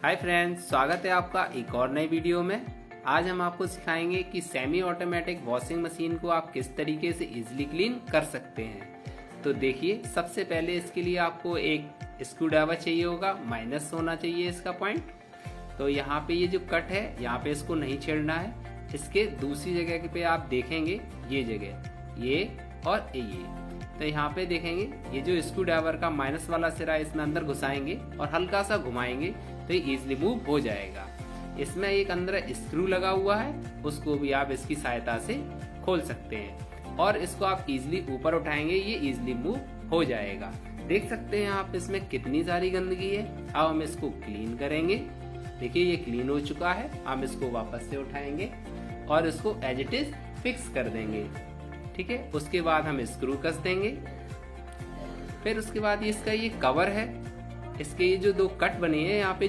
Hi friends, स्वागत है आपका एक और नई वीडियो में। आज हम आपको सिखाएंगे कि सेमी ऑटोमेटिक वॉशिंग मशीन को आप किस तरीके से इजीली क्लीन कर सकते हैं। तो देखिए, सबसे पहले इसके लिए आपको एक स्क्रू ड्राइवर चाहिए होगा, माइनस होना चाहिए इसका पॉइंट। तो यहाँ पे ये जो कट है, यहाँ पे इसको नहीं छेड़ना है। इसके दूसरी जगह पे आप देखेंगे ये जगह, ये और ये। तो यहाँ पे देखेंगे ये जो स्क्रू ड्राइवर का माइनस वाला सिरा इसमें अंदर घुसाएंगे और हल्का सा घुमाएंगे तो ये इजिली मूव हो जाएगा। इसमें एक अंदर स्क्रू लगा हुआ है, उसको भी आप इसकी सहायता से खोल सकते हैं और इसको आप इजिली ऊपर उठाएंगे, ये इजिली मूव हो जाएगा। देख सकते हैं आप इसमें कितनी सारी गंदगी है। अब हम इसको क्लीन करेंगे। देखिए ये क्लीन हो चुका है। हम इसको वापस से उठाएंगे और इसको एज इट इज फिक्स कर देंगे। ठीक है, उसके बाद हम स्क्रू कस देंगे। फिर उसके बाद इसका ये कवर है, इसके ये जो दो कट बने हैं यहाँ पे